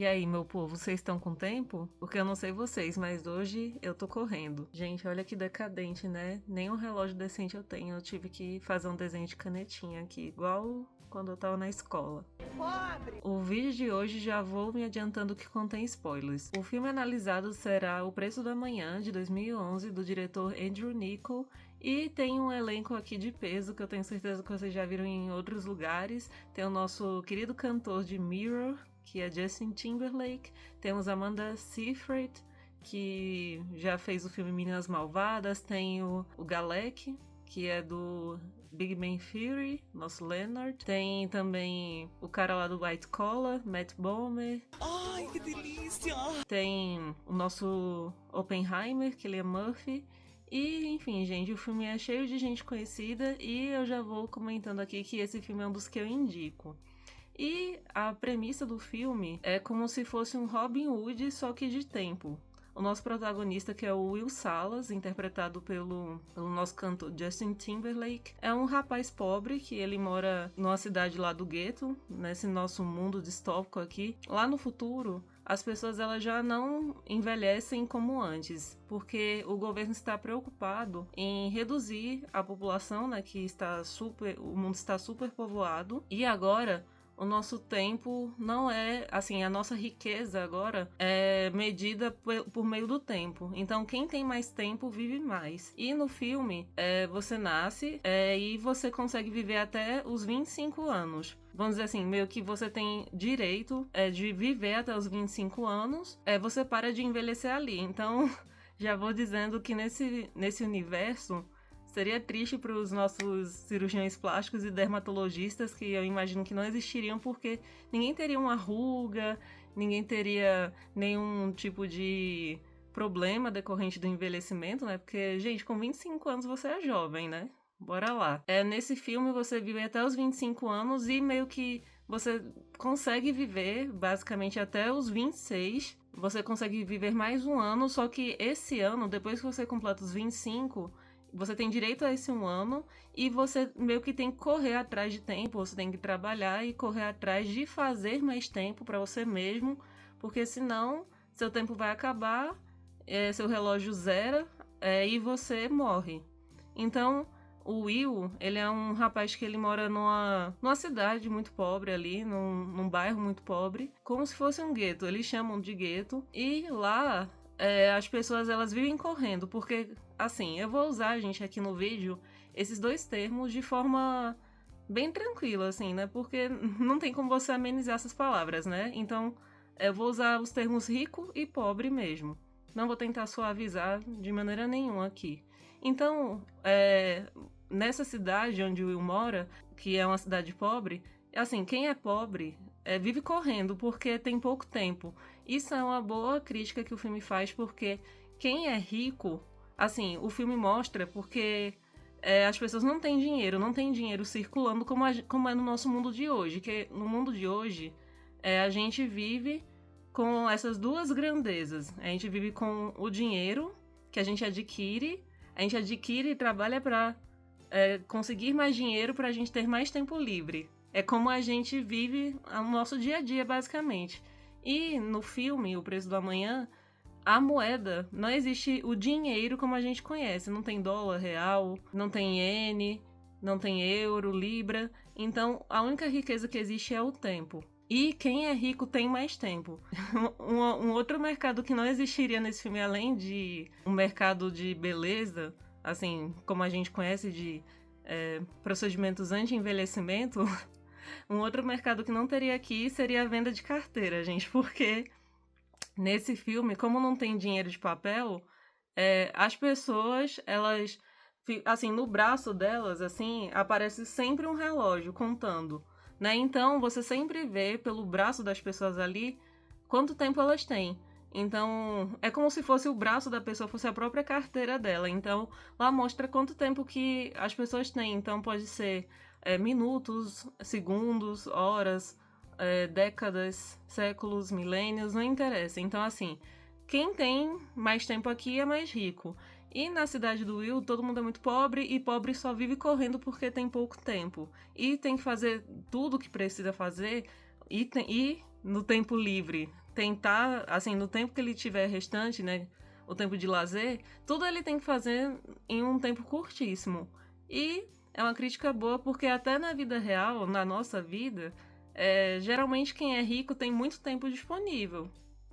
E aí, meu povo, vocês estão com tempo? Porque eu não sei vocês, mas hoje eu tô correndo. Gente, olha que decadente, né? Nem um relógio decente eu tenho. Eu tive que fazer um desenho de canetinha aqui, igual quando eu tava na escola. Pobre! O vídeo de hoje já vou me adiantando que contém spoilers. O filme analisado será O Preço do Amanhã, de 2011, do diretor Andrew Niccol, e tem um elenco aqui de peso que eu tenho certeza que vocês já viram em outros lugares. Tem o nosso querido cantor de Mirror, que é Justin Timberlake. Temos Amanda Seyfried, que já fez o filme Meninas Malvadas. Tem o Galek, que é do Big Bang Theory, nosso Leonard. Tem também o cara lá do White Collar, Matt Bomer. Ai, que delícia! Tem o nosso Oppenheimer, que ele é Murphy. E, enfim, gente, o filme é cheio de gente conhecida e eu já vou comentando aqui que esse filme é um dos que eu indico. E a premissa do filme é como se fosse um Robin Hood, só que de tempo. O nosso protagonista, que é o Will Salas, interpretado pelo nosso cantor Justin Timberlake, é um rapaz pobre que ele mora numa cidade lá do gueto, nesse nosso mundo distópico aqui. Lá no futuro, as pessoas elas já não envelhecem como antes, porque o governo está preocupado em reduzir a população, né, o mundo está super povoado, e agora o nosso tempo não é, assim, a nossa riqueza agora é medida por meio do tempo. Então, quem tem mais tempo vive mais. E no filme, você nasce e você consegue viver até os 25 anos. Vamos dizer assim, meio que você tem direito de viver até os 25 anos, você para de envelhecer ali. Então, já vou dizendo que nesse universo seria triste para os nossos cirurgiões plásticos e dermatologistas, que eu imagino que não existiriam, porque ninguém teria uma ruga, ninguém teria nenhum tipo de problema decorrente do envelhecimento, né? Porque, gente, com 25 anos você é jovem, né? Bora lá. Nesse filme você vive até os 25 anos e meio que você consegue viver basicamente até os 26. Você consegue viver mais um ano, só que esse ano, depois que você completa os 25, você tem direito a esse um ano e você meio que tem que correr atrás de tempo, você tem que trabalhar e correr atrás de fazer mais tempo para você mesmo, porque senão seu tempo vai acabar, seu relógio zera e você morre. Então, o Will, ele é um rapaz que ele mora numa cidade muito pobre ali, num bairro muito pobre, como se fosse um gueto, eles chamam de gueto, e lá as pessoas elas vivem correndo, porque, assim, eu vou usar, gente, aqui no vídeo, esses dois termos de forma bem tranquila, assim, né? Porque não tem como você amenizar essas palavras, né? Então, eu vou usar os termos rico e pobre mesmo. Não vou tentar suavizar de maneira nenhuma aqui. Então, nessa cidade onde o Will mora, que é uma cidade pobre, assim, quem é pobre vive correndo porque tem pouco tempo. Isso é uma boa crítica que o filme faz, porque quem é rico, assim, o filme mostra porque as pessoas não têm dinheiro circulando como é no nosso mundo de hoje. Que no mundo de hoje, a gente vive com essas duas grandezas. A gente vive com o dinheiro que a gente adquire e trabalha para conseguir mais dinheiro para a gente ter mais tempo livre. É como a gente vive o nosso dia a dia, basicamente. E no filme, O Preço do Amanhã, a moeda, não existe o dinheiro como a gente conhece. Não tem dólar real, não tem iene, não tem euro, libra. Então, a única riqueza que existe é o tempo. E quem é rico tem mais tempo. Um outro mercado que não existiria nesse filme, além de um mercado de beleza, assim, como a gente conhece de procedimentos anti-envelhecimento, um outro mercado que não teria aqui seria a venda de carteira, gente, porque nesse filme, como não tem dinheiro de papel, as pessoas, elas, assim, no braço delas, assim, aparece sempre um relógio contando, né? Então, você sempre vê pelo braço das pessoas ali quanto tempo elas têm. Então, é como se fosse o braço da pessoa, fosse a própria carteira dela. Então, lá mostra quanto tempo que as pessoas têm. Então, pode ser minutos, segundos, horas, décadas, séculos, milênios, não interessa. Então, assim, quem tem mais tempo aqui é mais rico. E na cidade do Will, todo mundo é muito pobre e pobre só vive correndo porque tem pouco tempo. E tem que fazer tudo o que precisa fazer e no tempo livre tentar, assim, no tempo que ele tiver restante, né, o tempo de lazer, tudo ele tem que fazer em um tempo curtíssimo. E é uma crítica boa porque até na vida real, na nossa vida, geralmente quem é rico tem muito tempo disponível.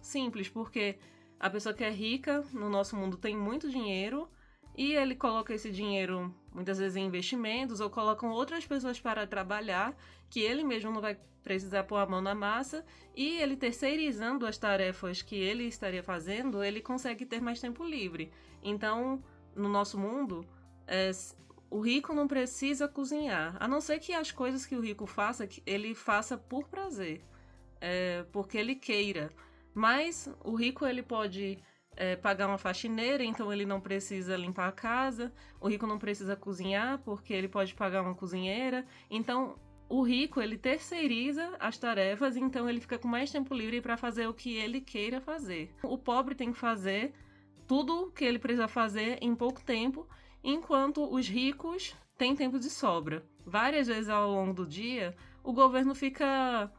Simples, porque a pessoa que é rica no nosso mundo tem muito dinheiro e ele coloca esse dinheiro muitas vezes em investimentos ou colocam outras pessoas para trabalhar que ele mesmo não vai precisar pôr a mão na massa, e ele terceirizando as tarefas que ele estaria fazendo, ele consegue ter mais tempo livre. Então, no nosso mundo, o rico não precisa cozinhar, a não ser que as coisas que o rico faça, ele faça por prazer, porque ele queira. Mas o rico ele pode pagar uma faxineira, então ele não precisa limpar a casa. O rico não precisa cozinhar, porque ele pode pagar uma cozinheira. Então, o rico, ele terceiriza as tarefas, então ele fica com mais tempo livre para fazer o que ele queira fazer. O pobre tem que fazer tudo o que ele precisa fazer em pouco tempo, enquanto os ricos têm tempo de sobra. Várias vezes ao longo do dia, o governo fica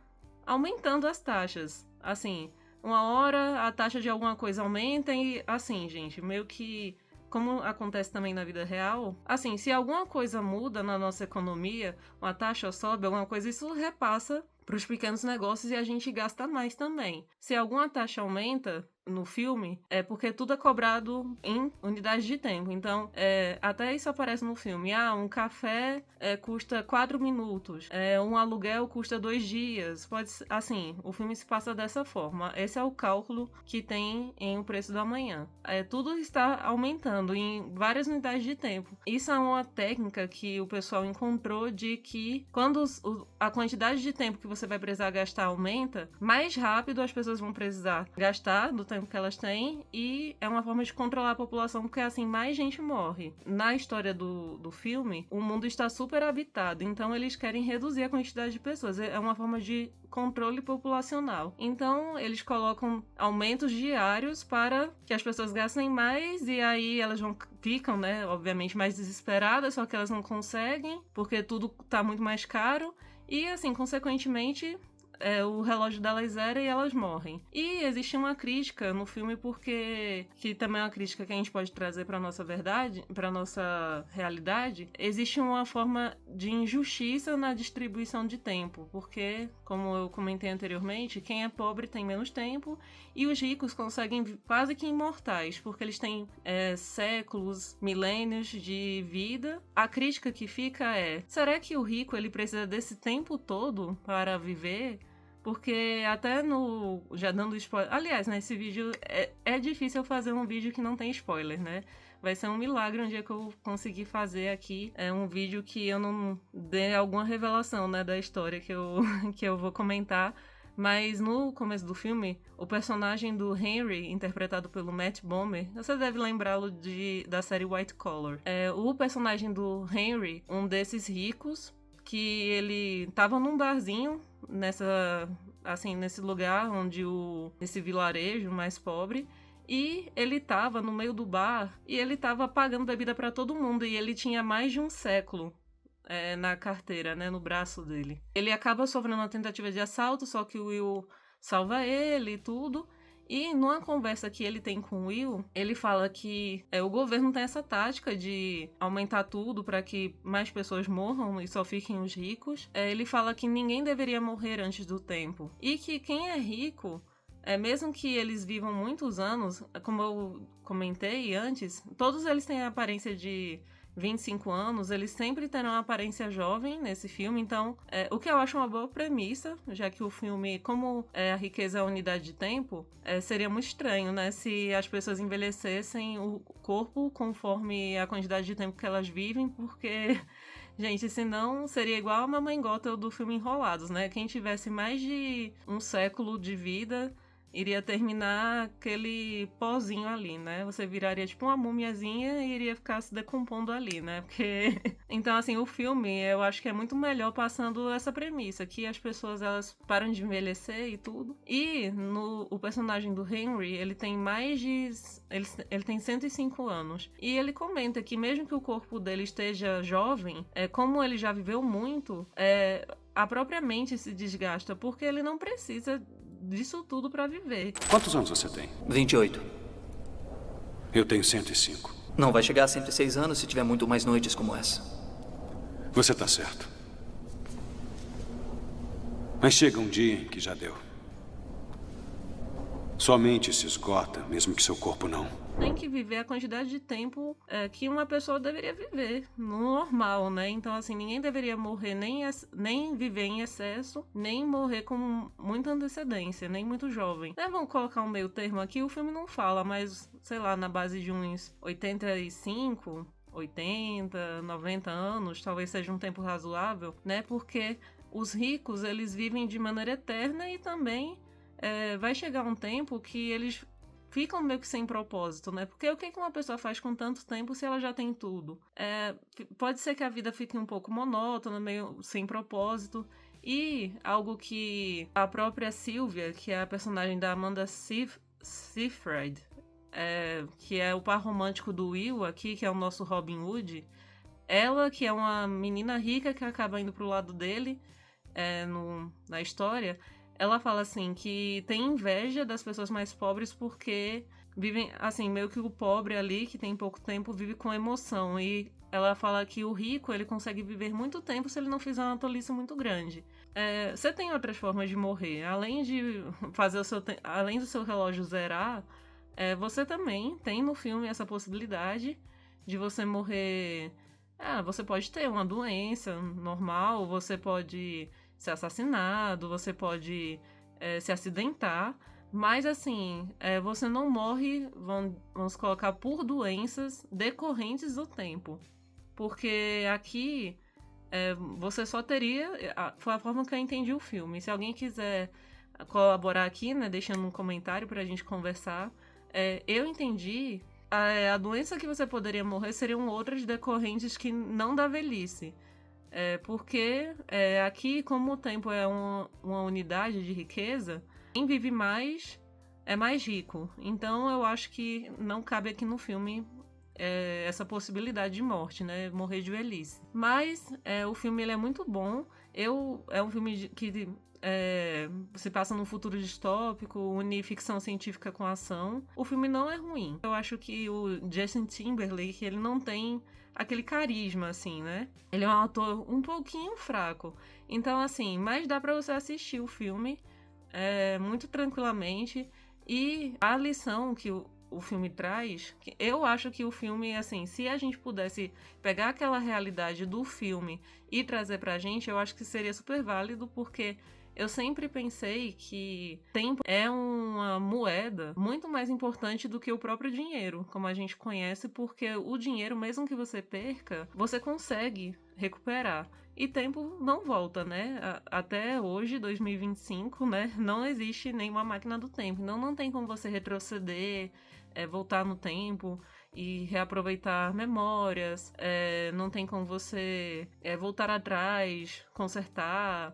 aumentando as taxas. Assim, uma hora a taxa de alguma coisa aumenta e assim, gente, meio que como acontece também na vida real, assim, se alguma coisa muda na nossa economia, uma taxa sobe, alguma coisa, isso repassa para os pequenos negócios e a gente gasta mais também. Se alguma taxa aumenta no filme, é porque tudo é cobrado em unidades de tempo. Então, até isso aparece no filme. Um café custa 4 minutos. Um aluguel custa 2 dias. Pode ser, assim, o filme se passa dessa forma. Esse é o cálculo que tem em O Preço do Amanhã. Tudo está aumentando em várias unidades de tempo. Isso é uma técnica que o pessoal encontrou de que quando a quantidade de tempo que você vai precisar gastar aumenta, mais rápido as pessoas vão precisar gastar do tempo que elas têm, e é uma forma de controlar a população, porque assim mais gente morre. Na história do filme, o mundo está super habitado, então eles querem reduzir a quantidade de pessoas. É uma forma de controle populacional. Então eles colocam aumentos diários para que as pessoas gastem mais, e aí elas ficam, né, obviamente mais desesperadas, só que elas não conseguem, porque tudo está muito mais caro, e assim, consequentemente, o relógio delas zera e elas morrem. E existe uma crítica no filme, porque que também é uma crítica que a gente pode trazer para nossa verdade, para nossa realidade. Existe uma forma de injustiça na distribuição de tempo, porque, como eu comentei anteriormente, quem é pobre tem menos tempo e os ricos conseguem quase que imortais, porque eles têm séculos, milênios de vida. A crítica que fica será que o rico ele precisa desse tempo todo para viver? Porque até já dando spoiler... Aliás, nesse vídeo é difícil eu fazer um vídeo que não tem spoiler, né? Vai ser um milagre um dia que eu conseguir fazer aqui um vídeo que eu não dê alguma revelação, né, da história que eu vou comentar. Mas no começo do filme, o personagem do Henry, interpretado pelo Matt Bomer, você deve lembrá-lo da série White Collar. O personagem do Henry, um desses ricos, que ele tava num barzinho nesse lugar nesse vilarejo mais pobre, e ele tava no meio do bar e ele tava pagando bebida pra todo mundo, e ele tinha mais de um século na carteira, né, no braço dele. Ele acaba sofrendo uma tentativa de assalto, só que o Will salva ele e tudo. E numa conversa que ele tem com o Will, ele fala que o governo tem essa tática de aumentar tudo para que mais pessoas morram e só fiquem os ricos. Ele fala que ninguém deveria morrer antes do tempo. E que quem é rico, mesmo que eles vivam muitos anos, como eu comentei antes, todos eles têm a aparência de 25 anos, eles sempre terão uma aparência jovem nesse filme. Então, o que eu acho uma boa premissa, já que o filme, como a riqueza é a unidade de tempo, seria muito estranho, né, se as pessoas envelhecessem o corpo conforme a quantidade de tempo que elas vivem, porque, gente, senão seria igual a Mamãe Gothel do filme Enrolados, né? Quem tivesse mais de um século de vida iria terminar aquele pozinho ali, né? Você viraria tipo uma múmiazinha e iria ficar se decompondo ali, né? Porque... Então, assim, o filme, eu acho que é muito melhor passando essa premissa, que as pessoas, elas param de envelhecer e tudo. E o personagem do Henry, ele tem ele tem 105 anos. E ele comenta que mesmo que o corpo dele esteja jovem, como ele já viveu muito, a própria mente se desgasta, porque ele não precisa disso tudo pra viver. Quantos anos você tem? 28. Eu tenho 105. Não vai chegar a 106 anos se tiver muito mais noites como essa. Você tá certo. Mas chega um dia em que já deu. Sua mente se esgota, mesmo que seu corpo não. Tem que viver a quantidade de tempo que uma pessoa deveria viver, no normal, né? Então, assim, ninguém deveria morrer nem viver em excesso, nem morrer com muita antecedência, nem muito jovem. Vamos colocar um meio termo aqui, o filme não fala, mas, sei lá, na base de uns 85, 80, 90 anos, talvez seja um tempo razoável, né? Porque os ricos, eles vivem de maneira eterna e também vai chegar um tempo que eles ficam meio que sem propósito, né? Porque o que uma pessoa faz com tanto tempo se ela já tem tudo? Pode ser que a vida fique um pouco monótona, meio sem propósito. E algo que a própria Sylvia, que é a personagem da Amanda Seyfried, que é o par romântico do Will aqui, que é o nosso Robin Hood, ela, que é uma menina rica que acaba indo pro lado dele na história, ela fala assim que tem inveja das pessoas mais pobres porque vivem, assim, meio que o pobre ali, que tem pouco tempo, vive com emoção. E ela fala que o rico, ele consegue viver muito tempo se ele não fizer uma tolice muito grande. Você tem outras formas de morrer. Além de fazer além do seu relógio zerar, você também tem no filme essa possibilidade de você morrer. Você pode ter uma doença normal, você pode ser assassinado, você pode se acidentar, mas assim, você não morre, vamos colocar, por doenças decorrentes do tempo. Porque aqui você só teria. Foi a forma que eu entendi o filme. Se alguém quiser colaborar aqui, né, deixando um comentário pra gente conversar, eu entendi. A doença que você poderia morrer seriam outras decorrentes que não da velhice. Porque aqui, como o tempo é uma unidade de riqueza, quem vive mais é mais rico. Então eu acho que não cabe aqui no filme essa possibilidade de morte, né? Morrer de velhice. Mas o filme ele é muito bom. É um filme que se passa num futuro distópico, une ficção científica com ação. O filme não é ruim. Eu acho que o Justin Timberlake, ele não tem aquele carisma, assim, né? Ele é um ator um pouquinho fraco. Então, assim, mas dá pra você assistir o filme muito tranquilamente. E a lição que o filme traz, eu acho que o filme, assim, se a gente pudesse pegar aquela realidade do filme e trazer pra gente, eu acho que seria super válido, porque eu sempre pensei que tempo é uma moeda muito mais importante do que o próprio dinheiro, como a gente conhece, porque o dinheiro, mesmo que você perca, você consegue recuperar. E tempo não volta, né? Até hoje, 2025, né? Não existe nenhuma máquina do tempo. Então não tem como você retroceder, voltar no tempo e reaproveitar memórias, não tem como você voltar atrás, consertar,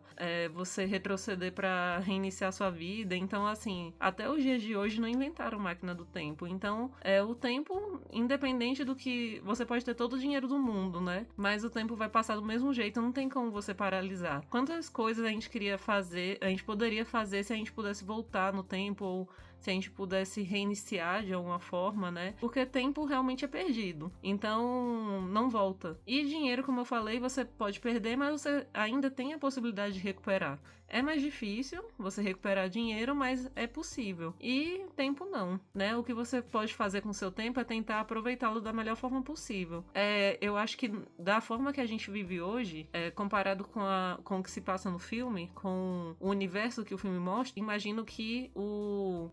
você retroceder para reiniciar sua vida. Então, assim, até os dias de hoje não inventaram máquina do tempo. Então, o tempo, independente do que... Você pode ter todo o dinheiro do mundo, né? Mas o tempo vai passar do mesmo jeito, não tem como você paralisar. Quantas coisas a gente queria fazer, a gente poderia fazer se a gente pudesse voltar no tempo, ou se a gente pudesse reiniciar de alguma forma, né? Porque tempo realmente é perdido. Então, não volta. E dinheiro, como eu falei, você pode perder, mas você ainda tem a possibilidade de recuperar. É mais difícil você recuperar dinheiro, mas é possível. E tempo não, né? O que você pode fazer com o seu tempo é tentar aproveitá-lo da melhor forma possível. Eu acho que da forma que a gente vive hoje, comparado com o que se passa no filme, com o universo que o filme mostra, imagino que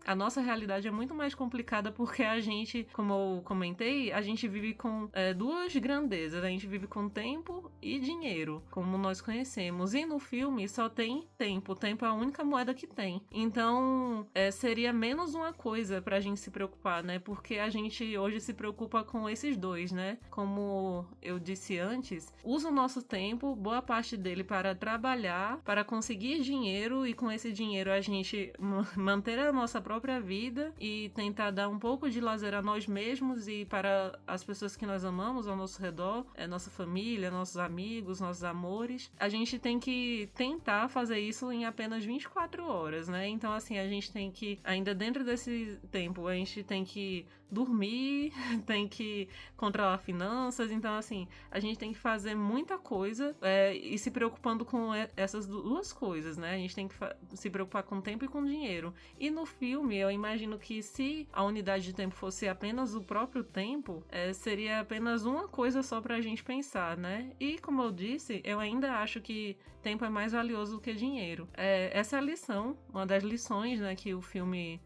a nossa realidade é muito mais complicada, porque a gente, como eu comentei, a gente vive com duas grandezas. A gente vive com tempo e dinheiro, como nós conhecemos. E no filme só tem tempo. O tempo é a única moeda que tem. Então, seria menos uma coisa pra gente se preocupar, né? Porque a gente hoje se preocupa com esses dois, né? Como eu disse antes, usa o nosso tempo, boa parte dele, para trabalhar, para conseguir dinheiro, e com esse dinheiro a gente manter a nossa própria vida e tentar dar um pouco de lazer a nós mesmos e para as pessoas que nós amamos ao nosso redor, nossa família, nossos amigos, nossos amores. A gente tem que tentar fazer isso isso em apenas 24 horas, né? Então, assim, a gente tem que, ainda dentro desse tempo, a gente tem que dormir, tem que controlar finanças, então, assim, a gente tem que fazer muita coisa e se preocupando com essas duas coisas, né? A gente tem que se preocupar com tempo e com dinheiro. E no filme, eu imagino que se a unidade de tempo fosse apenas o próprio tempo, seria apenas uma coisa só pra gente pensar, né? E, como eu disse, eu ainda acho que tempo é mais valioso do que dinheiro. Essa é a lição, uma das lições, né, que o filme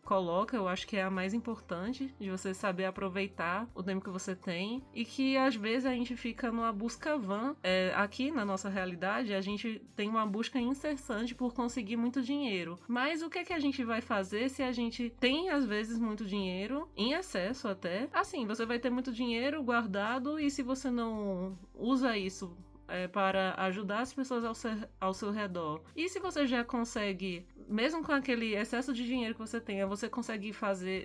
coloca, eu acho que é a mais importante, de você saber aproveitar o tempo que você tem, e que às vezes a gente fica numa busca vã. Aqui na nossa realidade, a gente tem uma busca incessante por conseguir muito dinheiro. Mas o que é que a gente vai fazer se a gente tem, às vezes, muito dinheiro, em excesso até? Assim, você vai ter muito dinheiro guardado, e se você não usa isso para ajudar as pessoas ao seu redor. E se você já consegue, mesmo com aquele excesso de dinheiro que você tenha, você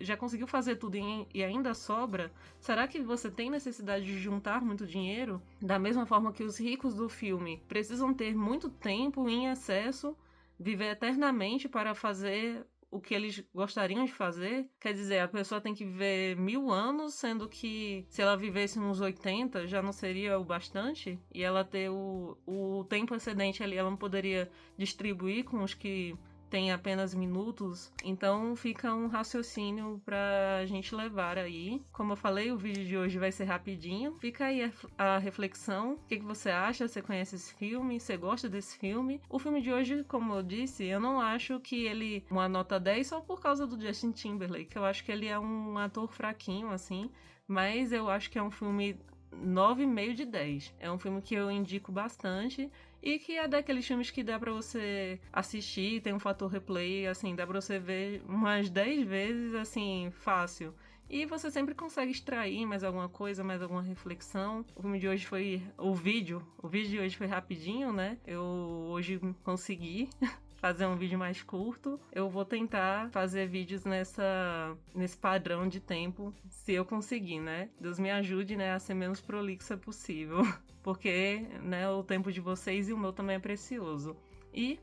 já conseguiu fazer tudo e ainda sobra, será que você tem necessidade de juntar muito dinheiro? Da mesma forma que os ricos do filme precisam ter muito tempo em excesso, viver eternamente para fazer o que eles gostariam de fazer. Quer dizer, a pessoa tem que viver 1000 anos, sendo que se ela vivesse uns 80 já não seria o bastante, e ela ter o tempo excedente ali, ela não poderia distribuir com os que tem apenas minutos. Então fica um raciocínio pra gente levar aí. Como eu falei, o vídeo de hoje vai ser rapidinho. Fica aí a reflexão. O que você acha? Você conhece esse filme? Você gosta desse filme? O filme de hoje, como eu disse, eu não acho que ele uma nota 10 só por causa do Justin Timberlake. Eu acho que ele é um ator fraquinho, assim. Mas eu acho que é um filme 9,5 de 10. É um filme que eu indico bastante e que é daqueles filmes que dá pra você assistir, tem um fator replay, assim, dá pra você ver umas 10 vezes, assim, fácil. E você sempre consegue extrair mais alguma coisa, mais alguma reflexão. O filme de hoje foi... O vídeo de hoje foi rapidinho, né? Eu hoje consegui fazer um vídeo mais curto. Eu vou tentar fazer vídeos nesse padrão de tempo, se eu conseguir, né? Deus me ajude, né, a ser menos prolixa possível, porque, né, o tempo de vocês e o meu também é precioso. E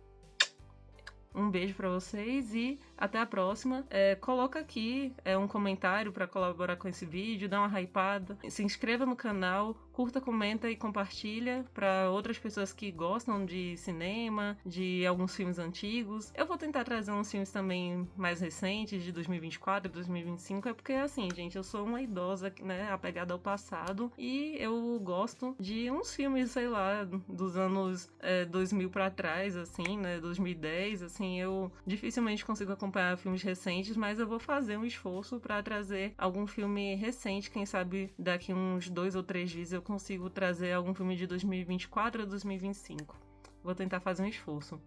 um beijo pra vocês e até a próxima. Coloca aqui um comentário pra colaborar com esse vídeo, dá uma hypada, se inscreva no canal, curta, comenta e compartilha pra outras pessoas que gostam de cinema, de alguns filmes antigos. Eu vou tentar trazer uns filmes também mais recentes, de 2024, 2025, porque assim, gente, eu sou uma idosa, né, apegada ao passado, e eu gosto de uns filmes, sei lá, dos anos 2000 pra trás, assim, né, 2010, assim. Eu dificilmente consigo acompanhar filmes recentes, mas eu vou fazer um esforço para trazer algum filme recente. Quem sabe daqui uns 2 ou 3 dias eu consigo trazer algum filme de 2024 ou 2025. Vou tentar fazer um esforço.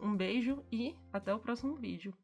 Um beijo e até o próximo vídeo.